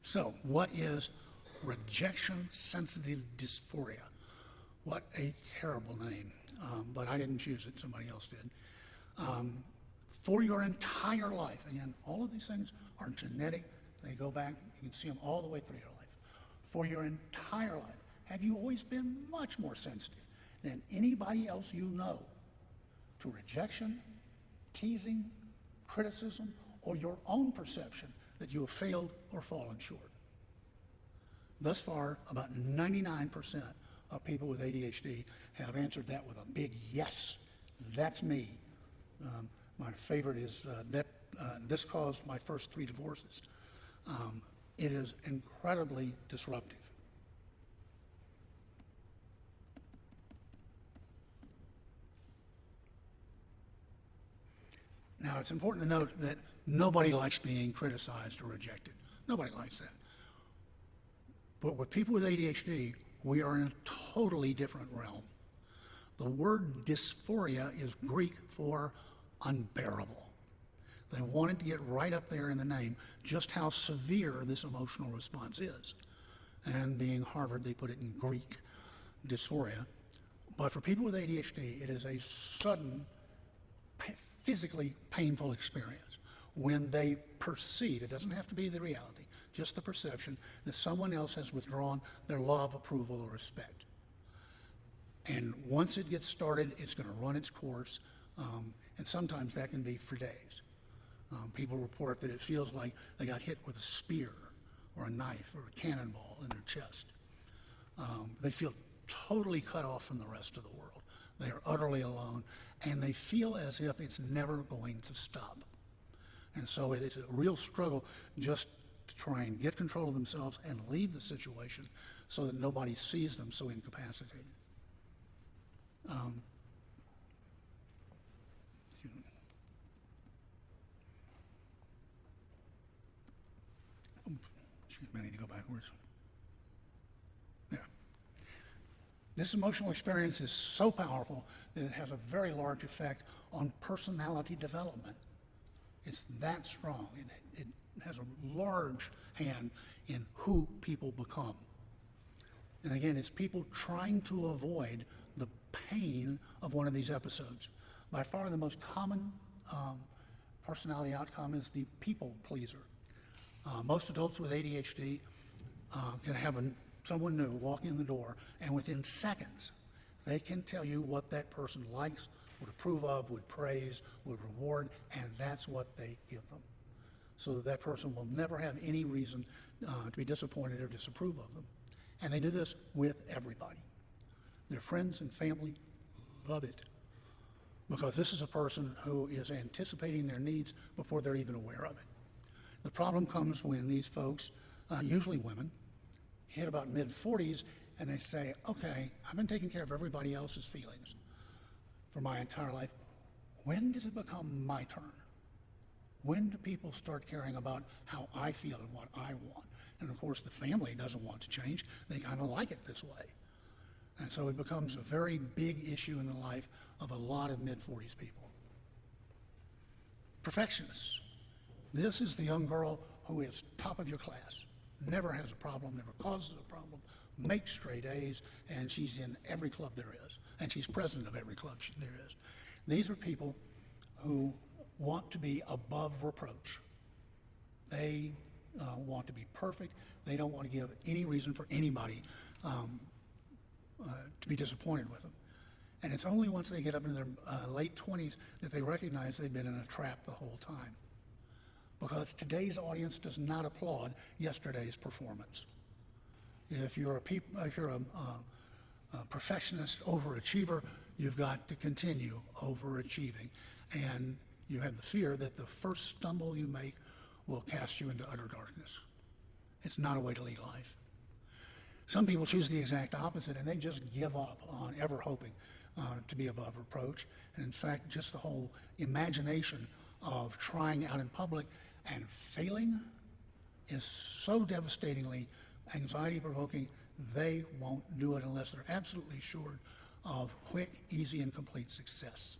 So, what is rejection-sensitive dysphoria? What a terrible name, but I didn't choose it, somebody else did. For your entire life, again, all of these things are genetic, they go back, you can see them all the way through your life. For your entire life, have you always been much more sensitive than anybody else you know to rejection, teasing, criticism, or your own perception that you have failed or fallen short? Thus far, about 99% of people with ADHD have answered that with a big yes. That's me. My favorite is this caused my first 3 divorces. It is incredibly disruptive. Now, it's important to note that nobody likes being criticized or rejected. Nobody likes that. But with people with ADHD, we are in a totally different realm. The word dysphoria is Greek for unbearable. They wanted to get right up there in the name just how severe this emotional response is. And being Harvard, they put it in Greek, dysphoria. But for people with ADHD, it is a sudden, physically painful experience when they perceive, it doesn't have to be the reality, just the perception that someone else has withdrawn their love, approval, or respect. And once it gets started, it's going to run its course, and sometimes that can be for days. People report that it feels like they got hit with a spear or a knife or a cannonball in their chest. They feel totally cut off from the rest of the world. They are utterly alone, and they feel as if it's never going to stop. And so it is a real struggle just to try and get control of themselves and leave the situation so that nobody sees them so incapacitated. Excuse me, I need to go backwards. Yeah. This emotional experience is so powerful that it has a very large effect on personality development. It's that strong. It has a large hand in who people become. And again, it's people trying to avoid the pain of one of these episodes. By far the most common personality outcome is the people pleaser. Most adults with ADHD can have someone new walk in the door, and within seconds, they can tell you what that person likes, would approve of, would praise, would reward, and that's what they give them. So that person will never have any reason to be disappointed or disapprove of them. And they do this with everybody. Their friends and family love it, because this is a person who is anticipating their needs before they're even aware of it. The problem comes when these folks, usually women, hit about mid-40s and they say, okay, I've been taking care of everybody else's feelings for my entire life. When does it become my turn? When do people start caring about how I feel and what I want? And of course, the family doesn't want to change. They kind of like it this way. And so it becomes a very big issue in the life of a lot of mid-40s people. Perfectionists. This is the young girl who is top of your class, never has a problem, never causes a problem, makes straight A's, and she's in every club there is, and she's president of every club there is. These are people who want to be above reproach. They want to be perfect. They don't want to give any reason for anybody to be disappointed with them. And it's only once they get up in their late 20s that they recognize they've been in a trap the whole time. Because today's audience does not applaud yesterday's performance. If you're a perfectionist overachiever, you've got to continue overachieving. And you have the fear that the first stumble you make will cast you into utter darkness. It's not a way to lead life. Some people choose the exact opposite, and they just give up on ever hoping to be above reproach. And in fact, just the whole imagination of trying out in public and failing is so devastatingly anxiety-provoking, they won't do it unless they're absolutely sure of quick, easy, and complete success.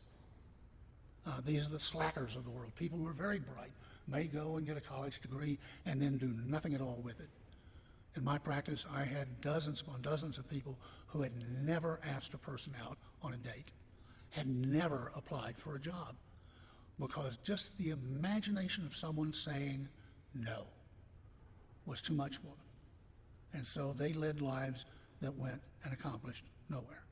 These are the slackers of the world, people who are very bright, may go and get a college degree and then do nothing at all with it. In my practice, I had dozens upon dozens of people who had never asked a person out on a date, had never applied for a job, because just the imagination of someone saying no was too much for them. And so they led lives that went and accomplished nowhere.